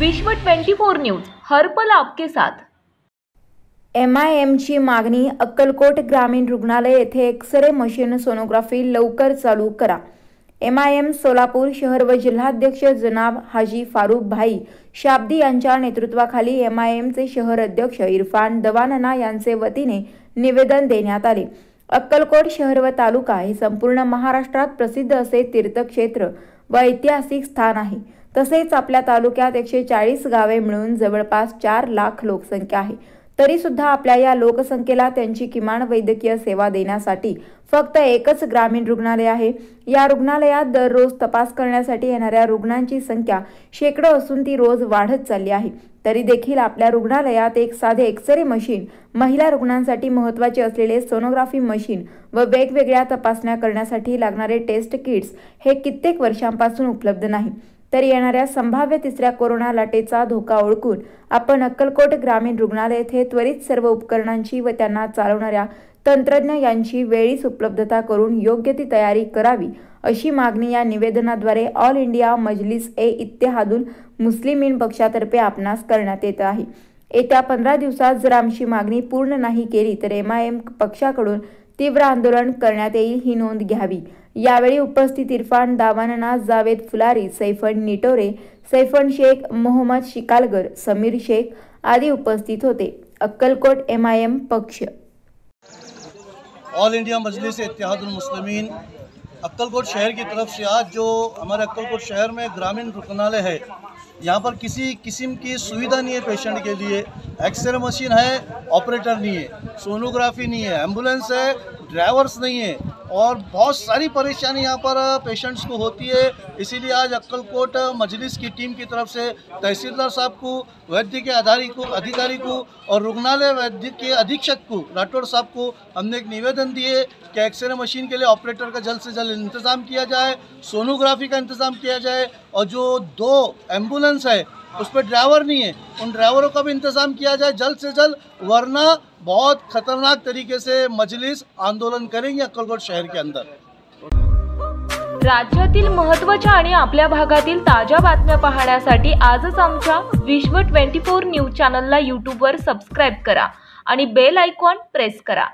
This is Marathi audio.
विश्व 24 न्यूज हर पल आपके साथ। MIMची मागणी अक्कलकोट ग्रामीण रुग्णालय येथे एक्स-रे मशीन सोनोग्राफी लवकर चालू करा। MIM सोलापूर शहर व जिल्हाध्यक्ष जनाब हाजी फारूक भाई शाब्दी यांच्या नेतृत्वाखाली MIMचे शहर अध्यक्ष इरफान दवानना यांचे वतीने निवेदन देण्यात आले। अक्कलकोट शहर व तालुका हे संपूर्ण महाराष्ट्रात प्रसिद्ध असे तीर्थक्षेत्र व ऐतिहासिक स्थान आहे। तसेच आपल्या तालुक्यात 140 गावे मिळून जवळपास 4 लाख लोकसंख्या आहे। तरी सुद्धा आपल्या या लोकसंख्येला त्यांची किमान वैद्यकीय सेवा देण्यासाठी फक्त एकच ग्रामीण रुग्णालय आहे। या रुग्णालयात दररोज तपास करण्यासाठी येणाऱ्या रुग्णांची संख्या शेकडो असून ती रोज वाढत चालली आहे। तरी देखील आपल्या रुग्णालयात एक साधे एक्स-रे मशीन, महिला रुग्णांसाठी महत्त्वाचे असलेले सोनोग्राफी मशीन व वेगवेगळ्या तपासण्या करण्यासाठी लागणारे टेस्ट किट्स हे कित्येक वर्षांपासून उपलब्ध नाही। तरी येणाऱ्या संभाव्य तिसऱ्या कोरोना लाटेचा धोका ओळखून आपण अक्कलकोट ग्रामीण रुग्णालय येथे त्वरित सर्व उपकरणांची व त्यांना चालवणाऱ्या तंत्रज्ञ यांची वेळीच उपलब्धता करून योग्य ती तयारी करावी अशी मागणी या निवेदनाद्वारे ऑल इंडिया मजलिस-ए-इत्तेहादुल मुस्लिमीन पक्षातर्फे आपणास करण्यात येत आहे। येत्या 15 दिवसात जर आमची मागणी पूर्ण नाही केली तर MIM पक्षाकडून तीव्र आंदोलन करण्यात येईल ही नोंद घ्यावी। यावेळी उपस्थित इरफान दावानना, जावेद फुलारी, सैफन निटोरे, सैफन शेख, मोहम्मद शिकालगर, समीर शेख आदि उपस्थित होते। अक्कलकोट MIM पक्ष। ऑल इंडिया मजलिस-ए-इत्तेहादुल मुस्लिमीन अक्कलकोट शहर की तरफ से आज जो हमारे अक्कलकोट शहर में ग्रामीण रुग्णालय है, यहाँ पर किसी किस्म की सुविधा नहीं है पेशेंट के लिए। एक्सरे मशीन है, ऑपरेटर नहीं है, सोनोग्राफी नहीं है, एम्बुलेंस है, ड्राइवर्स नहीं है और बहुत सारी परेशानी यहाँ पर पेशेंट्स को होती है। इसीलिए आज अक्कलकोट मजलिस की टीम की तरफ से तहसीलदार साहब को, वैद्य के अधिकारी को और रुग्णालय वैद्य के अधीक्षक को, राठौड़ साहब को हमने एक निवेदन दिए कि एक्सरे मशीन के लिए ऑपरेटर का जल्द से जल्द इंतज़ाम किया जाए, सोनोग्राफी का इंतज़ाम किया जाए और जो 2 एम्बुलेंस है उस पर ड्राइवर नहीं है, उन ड्राइवरों का भी इंतज़ाम किया जाए जल्द से जल्द, वरना बहुत खतरनाक तरीके से मजलिस आंदोलन करेंगे अक्कलकोट शहर के अंदर। राज्यातील महत्त्वाच्या आणि आपल्या भागातील ताज्या बातम्या पाहण्यासाठी आजच आमच्या विश्व 24 न्यूज चॅनलला YouTube वर सबस्क्राइब करा आणि बेल आयकॉन प्रेस करा।